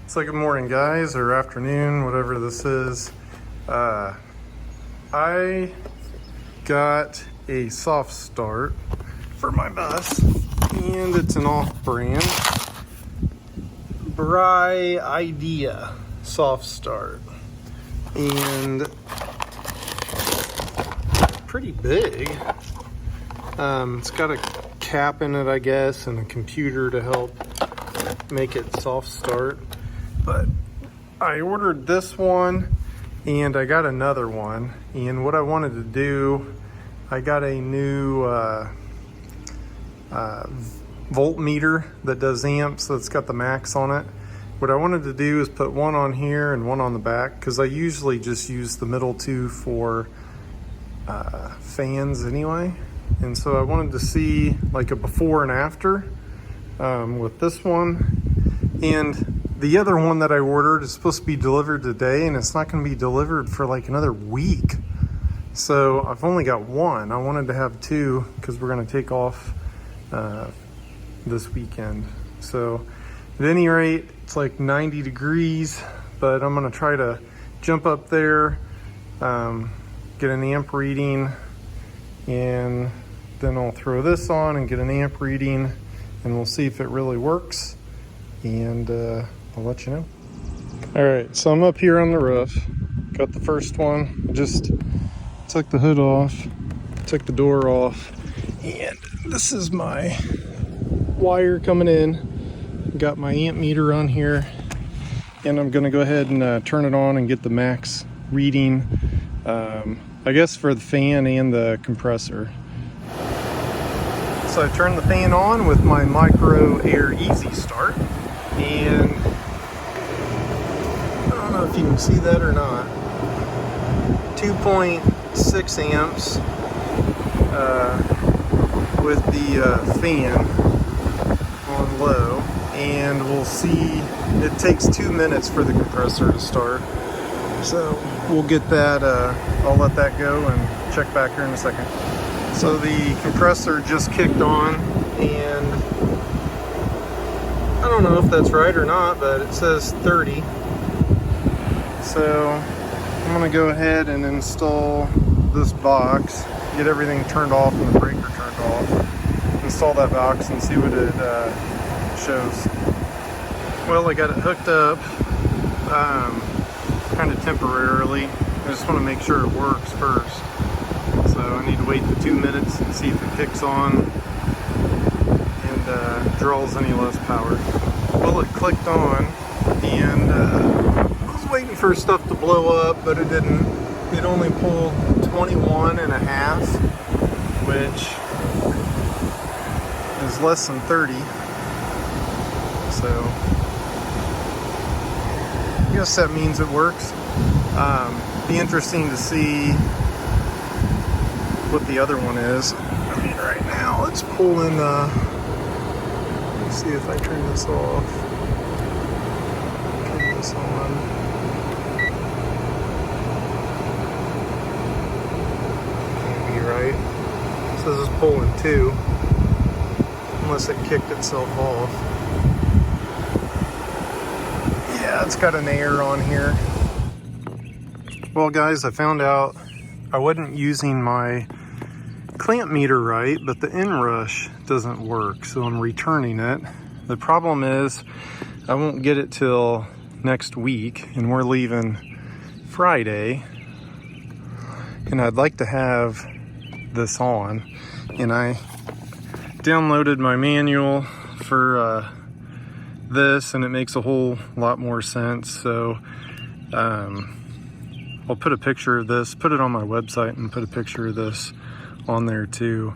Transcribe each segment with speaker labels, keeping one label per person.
Speaker 1: So good morning, guys, or afternoon, whatever this is. I got a soft start for my bus, and it's an off-brand Bry Idea soft start, and pretty big. It's got a cap in it, I guess, and a computer to help make it soft start. But I ordered this one and I got another one, and what I wanted to do, I got a new voltmeter that does amps, that's got the max on it. What I wanted to do is put one on here and one on the back, because I usually just use the middle two for fans anyway. And so I wanted to see like a before and after with this one. And the other one that I ordered is supposed to be delivered today, and it's not going to be delivered for like another week. So I've only got one. I wanted to have two because we're going to take off this weekend. So at any rate, it's like 90 degrees, but I'm going to try to jump up there, get an amp reading, and then I'll throw this on and get an amp reading, and we'll see if it really works, and I'll let you know. All right, so I'm up here on the roof. Got the first one. I just took the hood off, took the door off, and this is my wire coming in. Got my amp meter on here, and I'm gonna go ahead and turn it on and get the max reading, I guess for the fan and the compressor. So I turned the fan on with my Micro Air Easy Start, and I don't know if you can see that or not. 2.6 amps with the fan on low, and we'll see. It takes 2 minutes for the compressor to start, so we'll get that. I'll let that go and check back here in a second. So the compressor just kicked on, and I don't know if that's right or not, but it says 30. So I'm gonna go ahead and install this box, get everything turned off and the breaker turned off, install that box and see what it shows. Well, I got it hooked up kind of temporarily. I just want to make sure it works first. So I need to wait the 2 minutes and see if it kicks on and draws any less power. Well, it clicked on, and I was waiting for stuff to blow up, but it didn't. It only pulled 21 and a half, which is less than 30. So I guess that means it works. Be interesting to see what the other one is. I mean, right now it's pulling, let me see if I turn this off, turn this on. Can't be right. It says it's pulling 2, unless it kicked itself off. Yeah, it's got an error on here. Well, guys, I found out I wasn't using my clamp meter right, but the inrush doesn't work, so I'm returning it. The problem is I won't get it till next week, and we're leaving Friday, and I'd like to have this on. And I downloaded my manual for this, and it makes a whole lot more sense. So I'll put a picture of this, put it on my website, and put a picture of this on there too.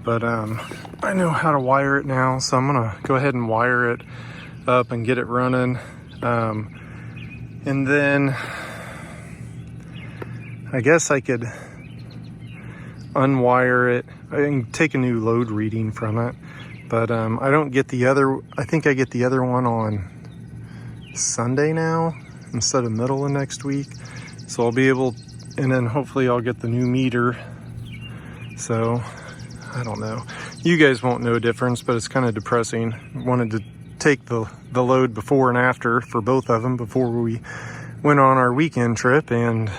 Speaker 1: But I know how to wire it now, so I'm gonna go ahead and wire it up and get it running, and then I guess I could unwire it. I can take a new load reading from it, but I don't get the other. I think I get the other one on Sunday now instead of middle of next week, so I'll be able, and then hopefully I'll get the new meter. So I don't know. You guys won't know a difference, but it's kind of depressing. Wanted to take the load before and after for both of them before we went on our weekend trip, and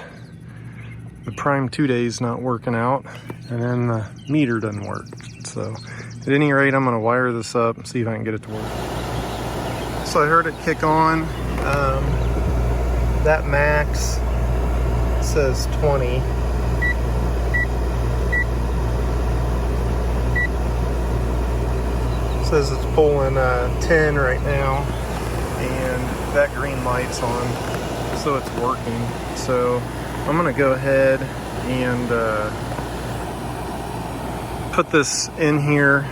Speaker 1: the prime 2 days not working out, and then the meter doesn't work. So at any rate, I'm gonna wire this up and see if I can get it to work. So I heard it kick on. That max says 20. Says it's pulling 10 right now, and that green light's on, so it's working. So I'm gonna go ahead and put this in here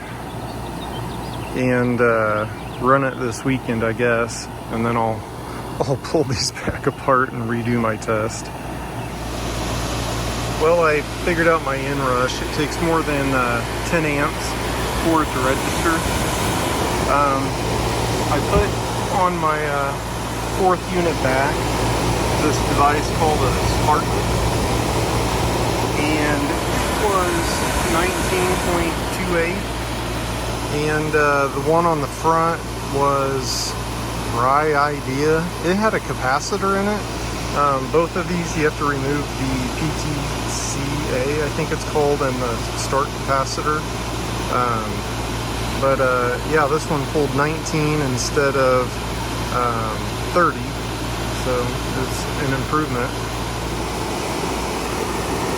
Speaker 1: and run it this weekend, I guess, and then I'll pull these back apart and redo my test. Well, I figured out my inrush. It takes more than 10 amps for it to register. I put on my fourth unit back this device called a Spartan, and it was 19.28, and the one on the front was Bry Idea. It had a capacitor in it. Both of these you have to remove the PTCA, I think it's called, and the start capacitor. Yeah, this one pulled 19 instead of 30, so it's an improvement.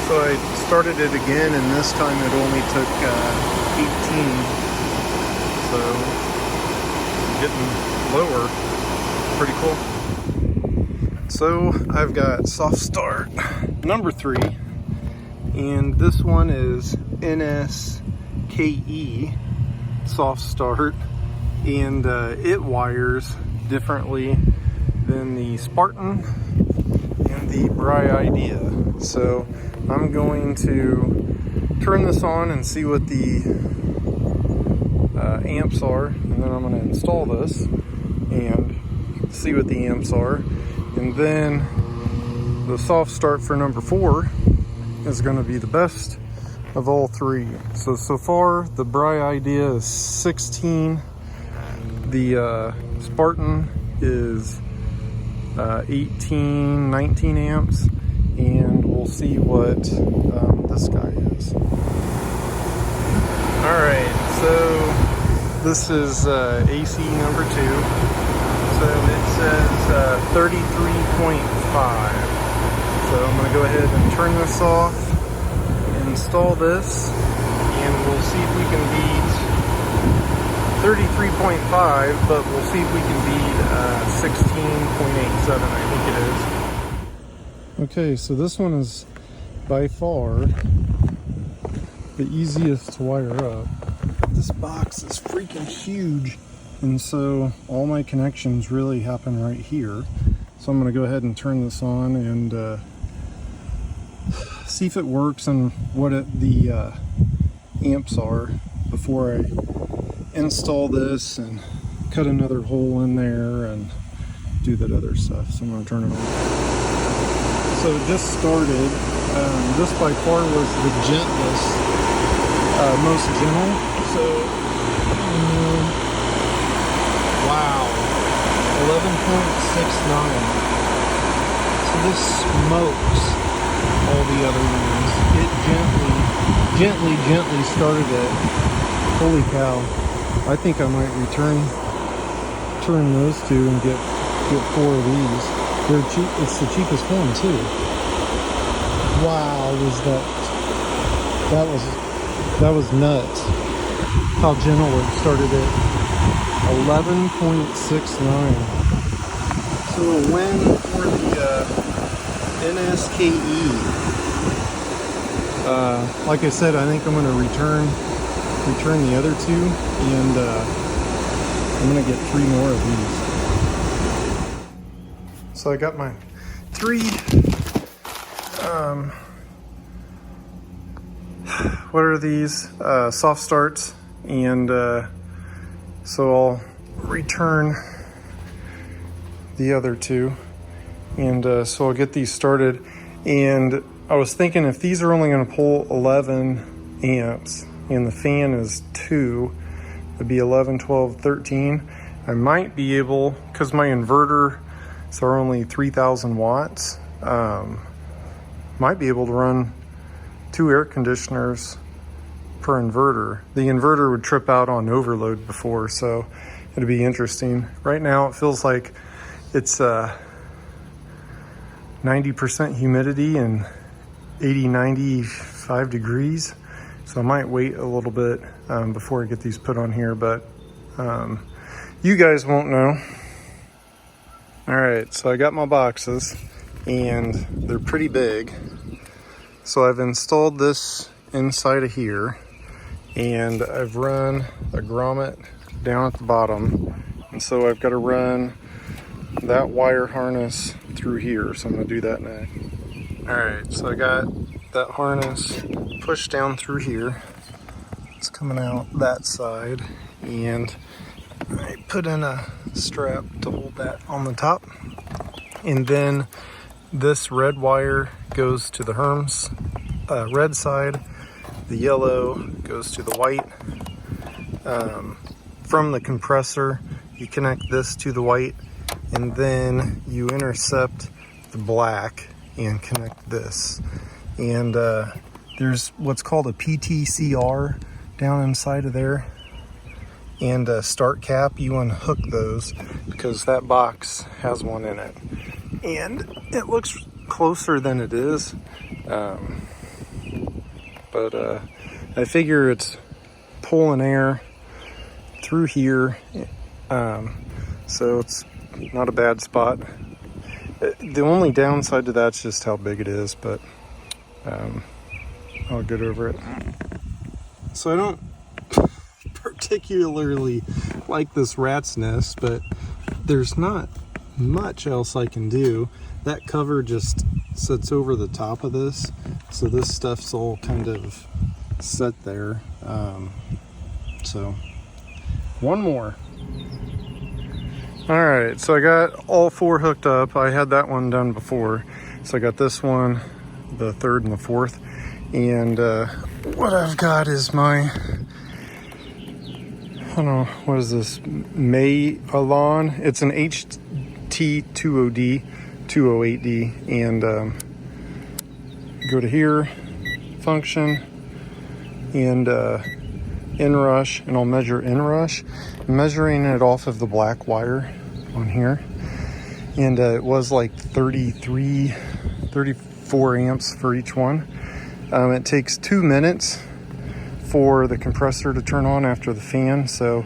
Speaker 1: So I started it again, and this time it only took 18, so getting lower. Pretty cool. So I've got soft start number 3, and this one is NSKE soft start, and it wires differently than the Spartan and the Bry Idea. So I'm going to turn this on and see what the amps are, and then I'm going to install this and see what the amps are, and then the soft start for number 4 is going to be the best of all 3. So far the Bry Idea is 16, the Spartan is 18, 19 amps, and we'll see what this guy is. Alright, so this is AC number 2. So it says 33.5. So I'm going to go ahead and turn this off, install this, and we'll see if we can beat 33.5, but we'll see if we can beat 16.87, I think it is. Okay, so this one is by far the easiest to wire up. This box is freaking huge, and so all my connections really happen right here. So I'm going to go ahead and turn this on and see if it works and what the amps are before I install this and cut another hole in there and do that other stuff. So I'm going to turn it on. So it just started. This by far was the gentlest, most gentle. So wow, 11.69. So this smokes all the other ones. It gently started it. Holy cow. I think I might return those two and get 4 of these. They're cheap. It's the cheapest one too. Wow, that was nuts. How gentle it started at 11.69. So a win for the NSKE. Like I said, I think I'm going to return the other 2, and I'm going to get 3 more of these. So I got my 3 what are these? Soft starts, and so I'll return the other 2, and so I'll get these started. And I was thinking, if these are only going to pull 11 amps and the fan is 2, it'd be 11, 12, 13. I might be able, because my inverter are only 3,000 watts, might be able to run 2 air conditioners per inverter. The inverter would trip out on overload before, so it'd be interesting. Right now it feels like it's 90% humidity and 95 degrees. So I might wait a little bit before I get these put on here, but you guys won't know. All right, so I got my boxes and they're pretty big. So I've installed this inside of here and I've run a grommet down at the bottom. And so I've got to run that wire harness through here. So I'm gonna do that next. All right, so I got that harness pushed down through here. It's coming out that side, and I put in a strap to hold that on the top. And then this red wire goes to the Herms red side. The yellow goes to the white. From the compressor, you connect this to the white, and then you intercept the black and connect this. And there's what's called a PTCR down inside of there, and a start cap. You unhook those because that box has one in it, and it looks closer than it is, but I figure it's pulling air through here, so it's not a bad spot. The only downside to that's just how big it is, but I'll get over it. So I don't particularly like this rat's nest, but there's not much else I can do. That cover just sits over the top of this, so this stuff's all kind of set there. So one more. All right, so I got all 4 hooked up. I had that one done before, so I got this one, the 3rd and the 4th, and what I've got is my, I don't know, what is this, May-Alon? It's an HT20D 208D, and go to here, function, and inrush, and I'll measure inrush. I'm measuring it off of the black wire on here, and it was like 34 amps for each one. It takes 2 minutes for the compressor to turn on after the fan, so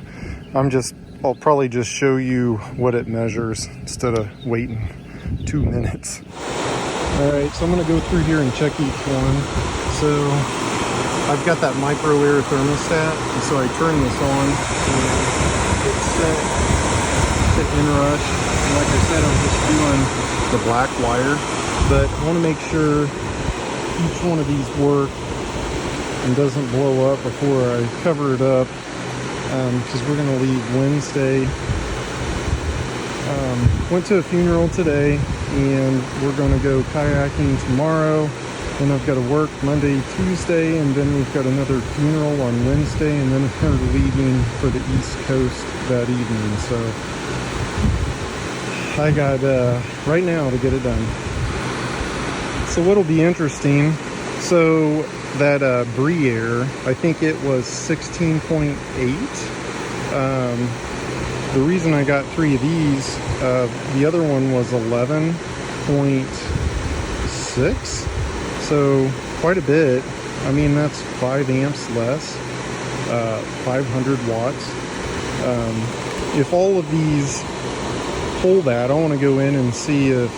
Speaker 1: I'll probably just show you what it measures instead of waiting 2 minutes. All right, so I'm gonna go through here and check each one. So I've got that micro air thermostat, and so I turn this on and it's set to inrush. And like I said, I'm just doing the black wire, but I want to make sure each one of these work and doesn't blow up before I cover it up, because we're going to leave Wednesday. Went to a funeral today, and we're going to go kayaking tomorrow. Then I've got to work Monday, Tuesday, and then we've got another funeral on Wednesday, and then we're leaving for the East Coast that evening. So I got right now to get it done. So what'll be interesting, so that Briere, I think it was 16.8. The reason I got 3 of these, the other one was 11.6. So quite a bit. I mean, that's 5 amps less, 500 watts. If all of these hold that, I want to go in and see if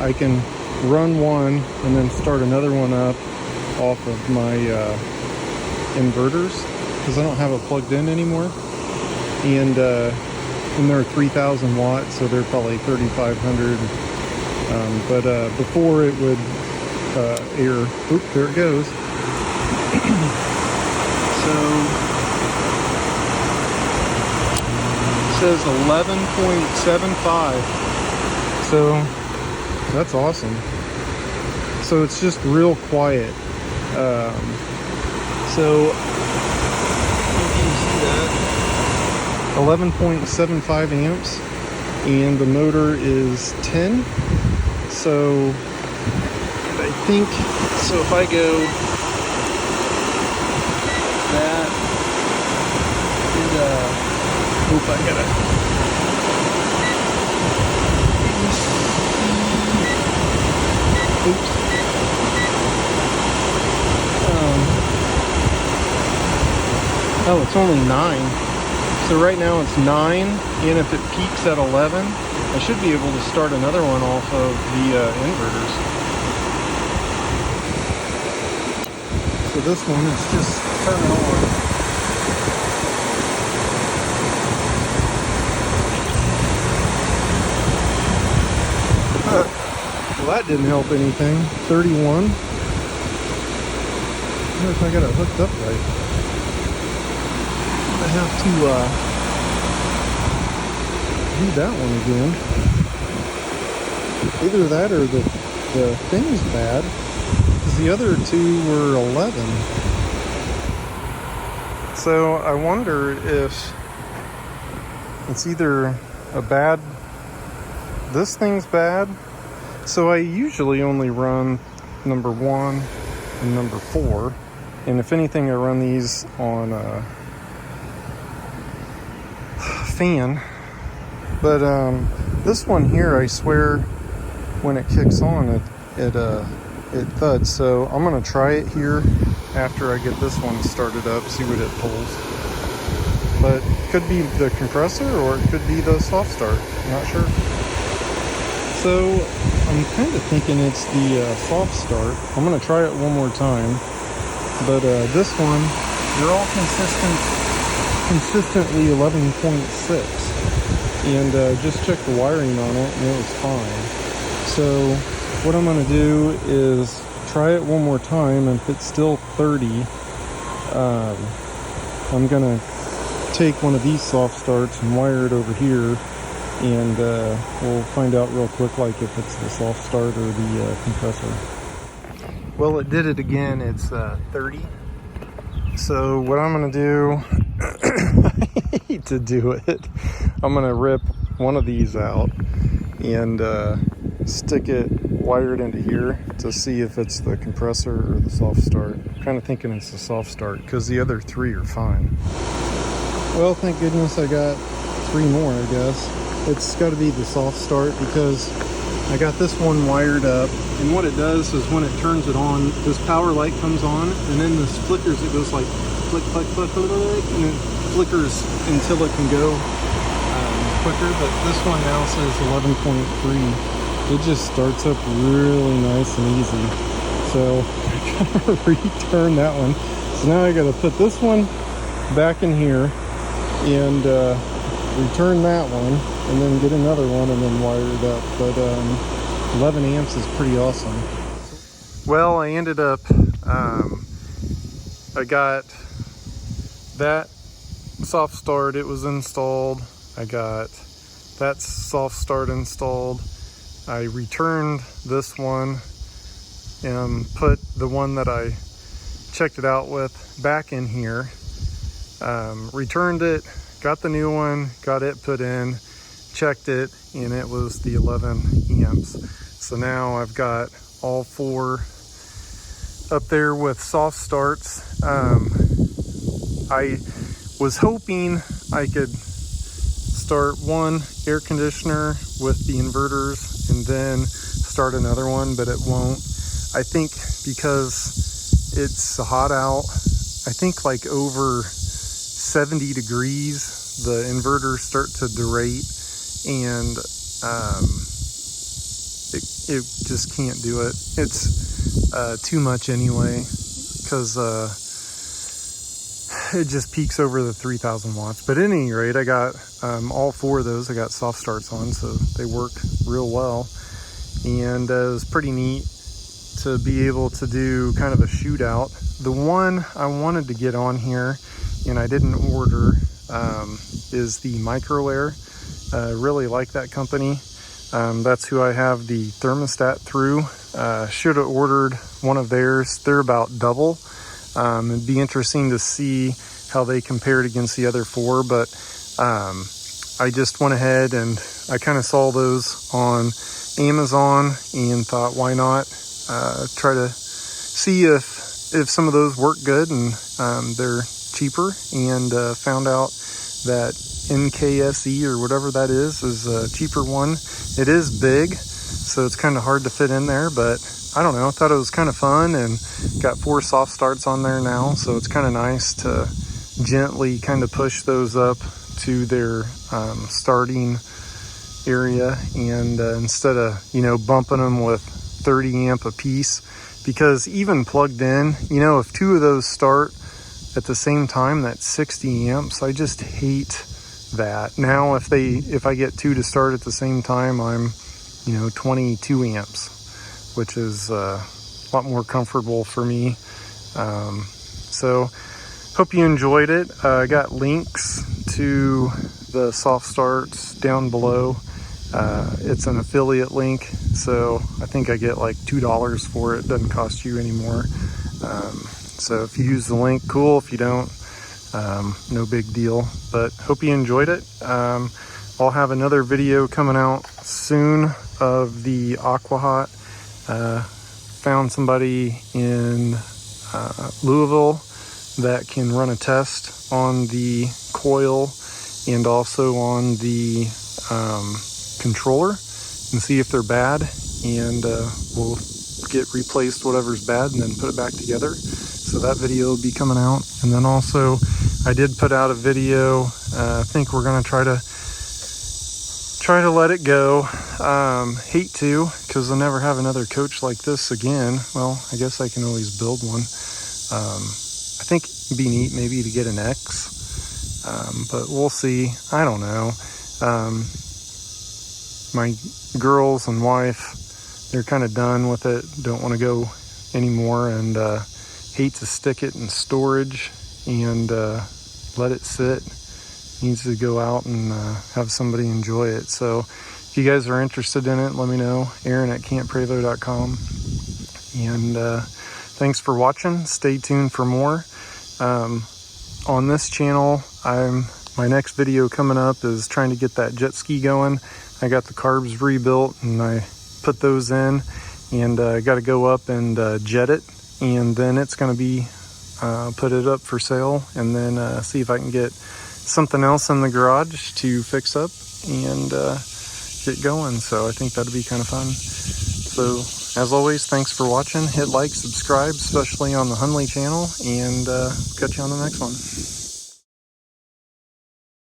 Speaker 1: I can run one and then start another one up off of my inverters, because I don't have it plugged in anymore. And they're 3,000 watts, so they're probably 3,500. But before it would air. Oop, there it goes. So it says 11.75. So that's awesome. So it's just real quiet. So if you see that, 11.75 amps, and the motor is 10. So I think, so if I go that, oop, I gotta, oops. Oh, it's only 9. So right now it's 9, and if it peaks at 11, I should be able to start another one off of the inverters. So this one is just turning on. Well, that didn't help anything. 31. I wonder if I got it hooked up right. I have to do that one again. Either that or the thing's bad, because the other two were 11. So I wonder if it's either this thing's bad. So I usually only run number 1 and number 4, and if anything I run these on fan. But this one here, I swear, when it kicks on, it thuds. So I'm gonna try it here after I get this one started up, see what it pulls. But it could be the compressor, or it could be the soft start. I'm not sure. So I'm kind of thinking it's the soft start. I'm gonna try it one more time. But this one, they're all consistently 11.6. And just checked the wiring on it, and it was fine. So what I'm going to do is try it one more time, and if it's still 30, I'm going to take one of these soft starts and wire it over here, and we'll find out real quick, like if it's the soft start or the compressor. Well, it did it again. It's 30. So what I'm going to do, I hate to do it, I'm going to rip one of these out and wire it into here to see if it's the compressor or the soft start. I'm kind of thinking it's the soft start, because the other 3 are fine. Well, thank goodness I got 3 more, I guess. It's got to be the soft start, because I got this one wired up, and what it does is when it turns it on, this power light comes on, and then this flickers. It goes like flick, flick, flick, flick, flick, and it flickers until it can go quicker. But this one now says 11.3. It just starts up really nice and easy. So I gotta return that one. So now I gotta put this one back in here and return that one, and then get another one and then wire it up. But 11 amps is pretty awesome. Well, I ended up, I got that soft start, it was installed. I got that soft start installed. I returned this one and put the one that I checked it out with back in here. Returned it, got the new one, got it put in, checked it, and it was the 11 amps. So now I've got all 4 up there with soft starts. I was hoping I could start one air conditioner with the inverters and then start another one, but it won't. I think because it's hot out, I think like over 70 degrees, the inverters start to derate, and it just can't do it. It's too much anyway, because it just peaks over the 3,000 watts. But at any rate, I got all 4 of those. I got soft starts on, so they work real well. And it was pretty neat to be able to do kind of a shootout. The one I wanted to get on here, and I didn't order, is the Micro Air. I really like that company. That's who I have the thermostat through. Should have ordered one of theirs. They're about double. It'd be interesting to see how they compared against the other 4, but I just went ahead and I kind of saw those on Amazon and thought, why not try to see if some of those work good, and they're cheaper, and found out that NKSE or whatever that is a cheaper one. It is big, so it's kind of hard to fit in there, but I don't know, I thought it was kind of fun, and got 4 soft starts on there now, so it's kind of nice to gently kind of push those up to their starting area, and instead of, you know, bumping them with 30 amp a piece, because even plugged in, you know, if 2 of those start at the same time, that's 60 amps. I just hate that. Now if I get 2 to start at the same time, I'm, you know, 22 amps, which is a lot more comfortable for me. So hope you enjoyed it. I got links to the soft starts down below. It's an affiliate link, so I think I get like $2 for it. Doesn't cost you anymore. So if you use the link, cool. If you don't, no big deal. But hope you enjoyed it. I'll have another video coming out soon of the Aquahot. Found somebody in Louisville that can run a test on the coil and also on the controller and see if they're bad, and we'll get replaced whatever's bad and then put it back together. So that video will be coming out. And then also I did put out a video. I think we're gonna try to let it go. Hate to, because I'll never have another coach like this again. Well, I guess I can always build one. I think it'd be neat maybe to get an X, but we'll see. I don't know. My girls and wife, they're kind of done with it, don't want to go anymore, and hate to stick it in storage and let it sit. Needs to go out and have somebody enjoy it. So if you guys are interested in it, let me know. Aaron@campprevo.com. And thanks for watching. Stay tuned for more. On this channel, my next video coming up is trying to get that jet ski going. I got the carbs rebuilt and I put those in, and I got to go up and jet it, and then it's going to be put it up for sale, and then see if I can get something else in the garage to fix up and get going. So I think that'd be kind of fun. So as always, thanks for watching. Hit like, subscribe, especially on the Hunley channel, and catch you on the next one.